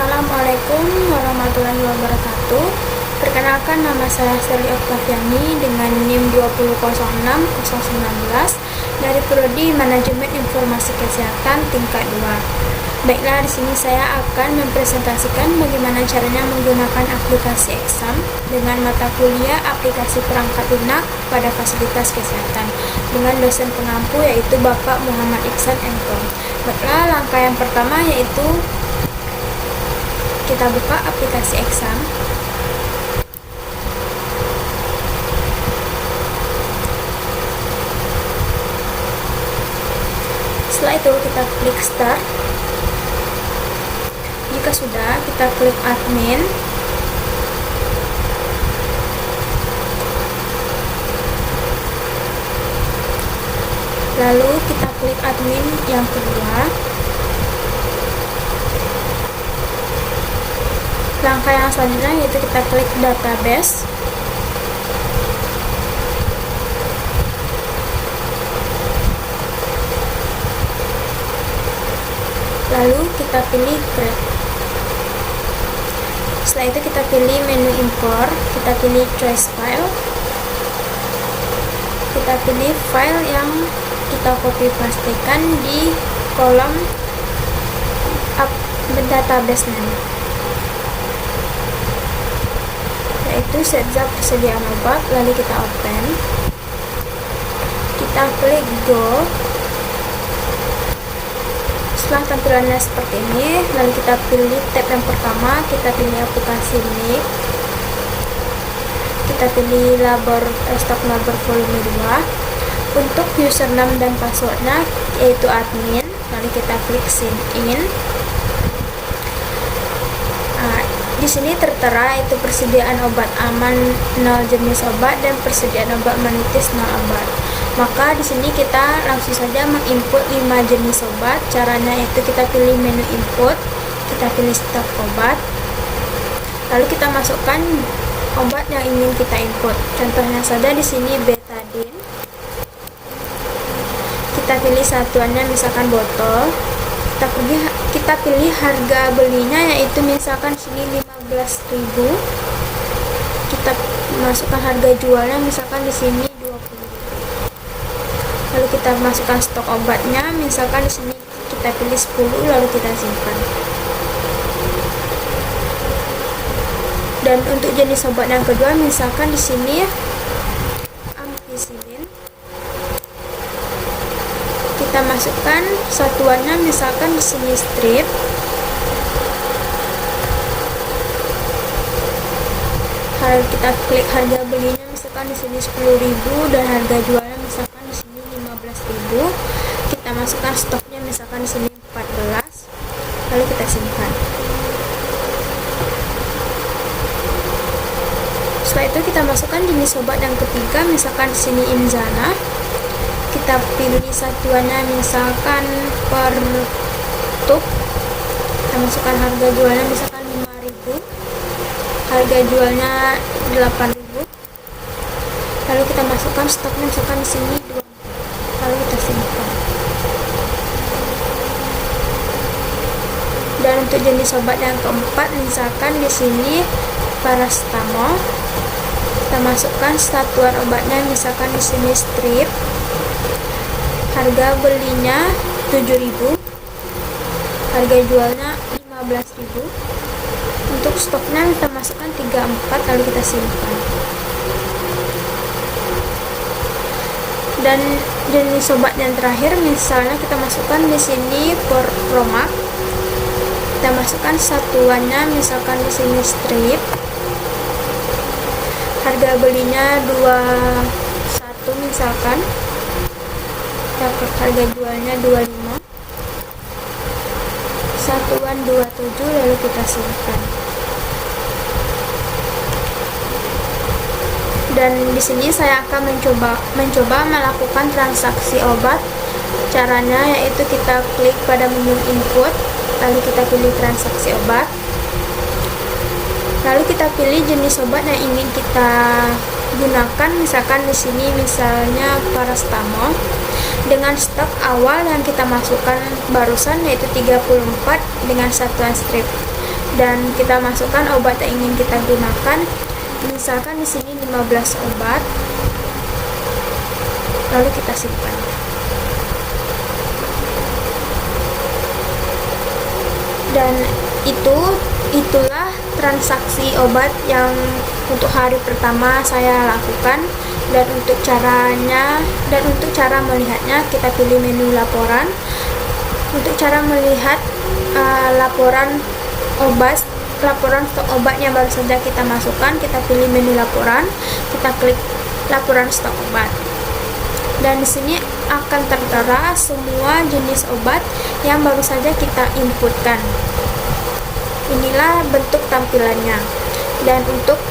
Assalamualaikum warahmatullahi wabarakatuh. Perkenalkan, nama saya Seri Oktaviani dengan NIM 2006019 dari Prodi Manajemen Informasi Kesehatan tingkat 2. Baiklah, di sini saya akan mempresentasikan bagaimana caranya menggunakan aplikasi Exam dengan mata kuliah aplikasi perangkat lunak pada fasilitas kesehatan dengan dosen pengampu yaitu Bapak Muhammad Iksan MKom. Baiklah, langkah yang pertama yaitu kita buka aplikasi Exam. Setelah itu kita klik Start. Jika sudah, kita klik Admin. Lalu kita klik Admin yang kedua. Langkah yang selanjutnya yaitu kita klik Database. Lalu kita pilih Create. Setelah itu kita pilih menu Import, kita pilih Choice File. Kita pilih file yang kita copy pastekan di kolom database menu, yaitu zat persediaan obat. Lalu kita open, kita klik Go. Setelah tampilannya seperti ini, lalu kita pilih tab yang pertama, kita pilih aplikasi ini, kita pilih stok labor volume 2. Untuk username dan passwordnya yaitu admin, lalu kita klik sign in. Di sini tertera itu persediaan obat aman 0 jenis obat dan persediaan obat menitis 0 obat. Maka di sini kita langsung saja menginput 5 jenis obat. Caranya itu kita pilih menu input, kita pilih stok obat, lalu kita masukkan obat yang ingin kita input. Contohnya saja di sini betadine. Kita pilih satuannya misalkan botol. Kita pilih harga belinya yaitu misalkan sini 15.000. Kita masukkan harga jualnya misalkan di sini 20.000. Lalu kita masukkan stok obatnya, misalkan di sini kita pilih 10, lalu kita simpan. Dan untuk jenis obat yang kedua, misalkan di sini ampicillin. Kita masukkan satuannya, misalkan di sini strip. Kita klik harga belinya, misalkan di sini 10.000 dan harga jualnya misalkan di sini 15.000. Kita masukkan stoknya, misalkan di sini 14. Lalu kita simpan. Setelah itu kita masukkan jenis obat yang ketiga, misalkan di sini Inzana. Kita pilih satuannya, misalkan per tub. Kita masukkan harga jualnya, misalkan 5.000. Harga jualnya 8.000. Lalu kita masukkan stoknya, misalkan di sini 2. Lalu kita simpan. Dan untuk jenis obat yang keempat, misalkan di sini paracetamol. Kita masukkan satuan obatnya, misalkan di sini strip. Harga belinya 7.000. Harga jualnya 15.000. Untuk stoknya kita masukkan 3-4, lalu kita simpan. Dan jenis obat yang terakhir, misalnya kita masukkan di sini Promax. Kita masukkan satuannya, misalkan di sini strip. Harga belinya 21 misalkan. Harga jualnya 25. Satuan 27, lalu kita simpan. Dan di sini saya akan mencoba melakukan transaksi obat. Caranya yaitu kita klik pada menu input, lalu kita pilih transaksi obat. Lalu kita pilih jenis obat yang ingin kita gunakan, misalkan di sini misalnya paracetamol. dengan stok awal yang kita masukkan barusan, yaitu 34 dengan satuan strip. dan kita masukkan obat yang ingin kita gunakan. Misalkan di sini 15 obat, lalu kita simpan. Dan itulah transaksi obat yang untuk hari pertama saya lakukan. Dan untuk cara melihatnya, kita pilih menu laporan. Untuk cara melihat laporan stok obat yang baru saja kita masukkan, kita pilih menu laporan, kita klik laporan stok obat. Dan di sini akan tertera semua jenis obat yang baru saja kita inputkan. Inilah bentuk tampilannya. Dan untuk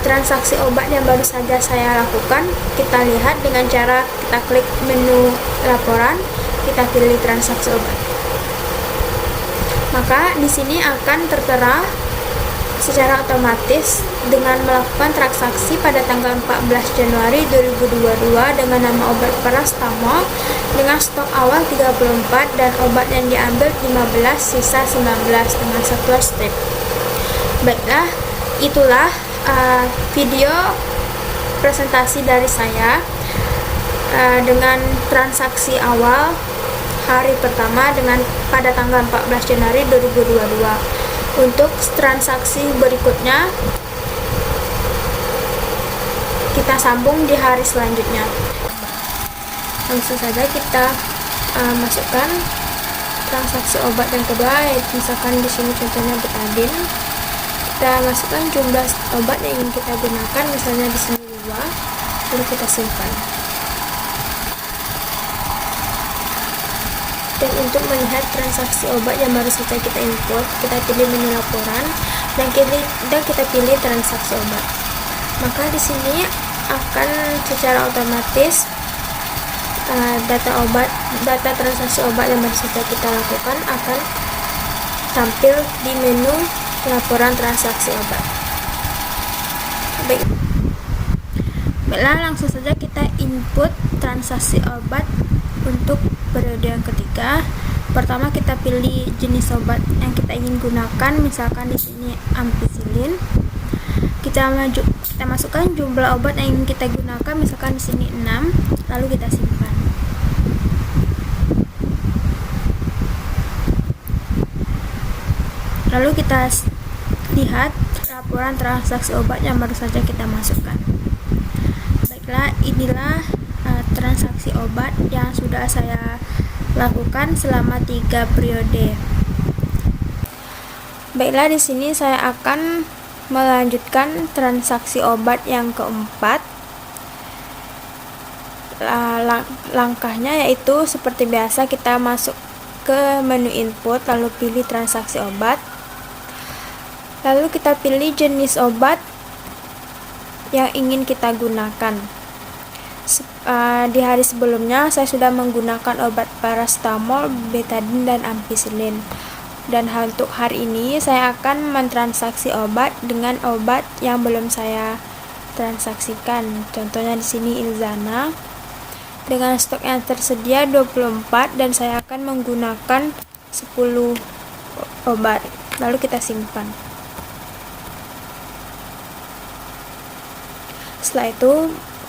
transaksi obat yang baru saja saya lakukan, kita lihat dengan cara kita klik menu laporan, kita pilih transaksi obat. Maka di sini akan tertera secara otomatis dengan melakukan transaksi pada tanggal 14 Januari 2022 dengan nama obat paracetamol dengan stok awal 34 dan obat yang diambil 15, sisa 19 dengan satu strip. Baiklah, itulah video presentasi dari saya dengan transaksi awal hari pertama pada tanggal 14 Januari 2022. Untuk transaksi berikutnya kita sambung di hari selanjutnya. Langsung saja kita masukkan transaksi obat yang kedua, misalkan di sini contohnya betadine. Kita masukkan jumlah obat yang ingin kita gunakan, misalnya di sini 2, lalu kita simpan. Dan untuk melihat transaksi obat yang baru saja kita input, kita pilih menu laporan dan kita pilih transaksi obat. Maka di sini akan secara otomatis data transaksi obat yang baru saja kita lakukan akan tampil di menu laporan transaksi obat. Baiklah, langsung saja kita input transaksi obat untuk periode yang ketiga. Pertama kita pilih jenis obat yang kita ingin gunakan, misalkan di sini ampicillin. Kita masukkan jumlah obat yang ingin kita gunakan, misalkan di sini 6, lalu kita simpan. Lalu kita lihat laporan transaksi obat yang baru saja kita masukkan. Baiklah, inilah transaksi obat yang sudah saya lakukan selama 3 periode. Baiklah, di sini saya akan melanjutkan transaksi obat yang keempat. Langkahnya yaitu seperti biasa, kita masuk ke menu input, lalu pilih transaksi obat. Lalu kita pilih jenis obat yang ingin kita gunakan. Di hari sebelumnya saya sudah menggunakan obat paracetamol, betadine, dan ampicillin. Dan untuk hari ini saya akan mentransaksi obat dengan obat yang belum saya transaksikan. Contohnya di sini Ilzana dengan stok yang tersedia 24 dan saya akan menggunakan 10 obat. Lalu kita simpan. Setelah itu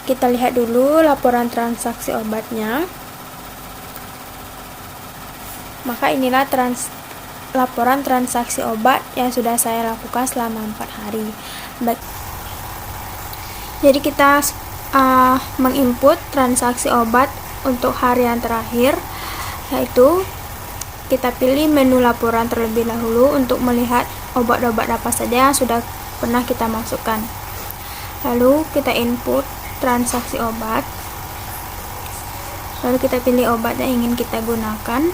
kita lihat dulu laporan transaksi obatnya. Maka inilah laporan transaksi obat yang sudah saya lakukan selama 4 hari. Jadi kita menginput transaksi obat untuk hari yang terakhir, yaitu kita pilih menu laporan terlebih dahulu untuk melihat obat-obat apa saja yang sudah pernah kita masukkan. Lalu kita input transaksi obat, lalu kita pilih obat yang ingin kita gunakan,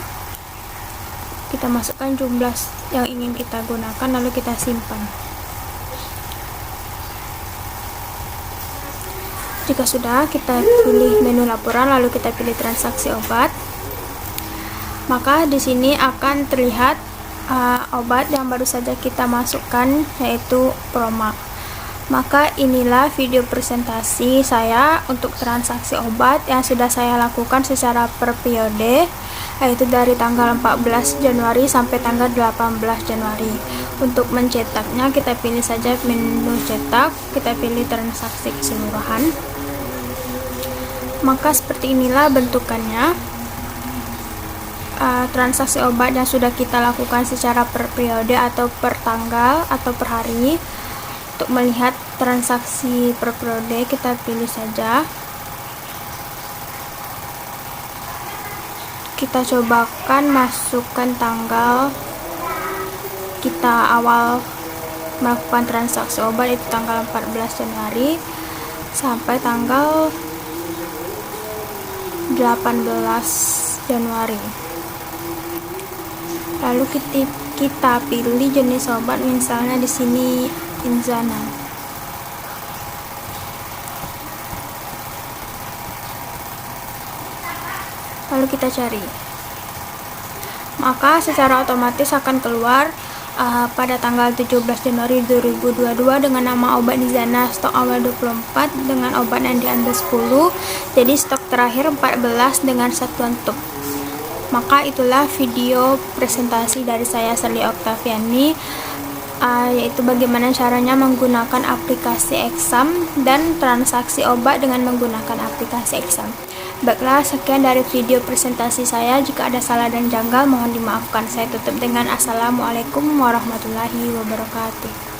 kita masukkan jumlah yang ingin kita gunakan, lalu kita simpan. Jika sudah, kita pilih menu laporan, lalu kita pilih transaksi obat. Maka di sini akan terlihat obat yang baru saja kita masukkan, yaitu Proma. Maka inilah video presentasi saya untuk transaksi obat yang sudah saya lakukan secara per periode. yaitu dari tanggal 14 Januari sampai tanggal 18 Januari. Untuk mencetaknya kita pilih saja menu cetak, kita pilih transaksi keseluruhan. Maka seperti inilah bentukannya. Transaksi obat yang sudah kita lakukan secara per periode atau per tanggal atau per hari. Untuk melihat transaksi per periode kita pilih saja. Kita cobakan masukkan tanggal kita awal melakukan transaksi obat, itu tanggal 14 Januari sampai tanggal 18 Januari. Lalu kita pilih jenis obat, misalnya di sini Inzana. Lalu kita cari, maka secara otomatis akan keluar pada tanggal 17 Januari 2022 dengan nama obat Inzana, stok awal 24 dengan obat yang diambil 10, jadi stok terakhir 14 dengan satuan tub. Maka itulah video presentasi dari saya, Sally Oktaviani, yaitu bagaimana caranya menggunakan aplikasi Exam dan transaksi obat dengan menggunakan aplikasi Exam. Baiklah, sekian dari video presentasi saya. Jika ada salah dan janggal mohon dimaafkan. Saya tutup dengan Assalamualaikum warahmatullahi wabarakatuh.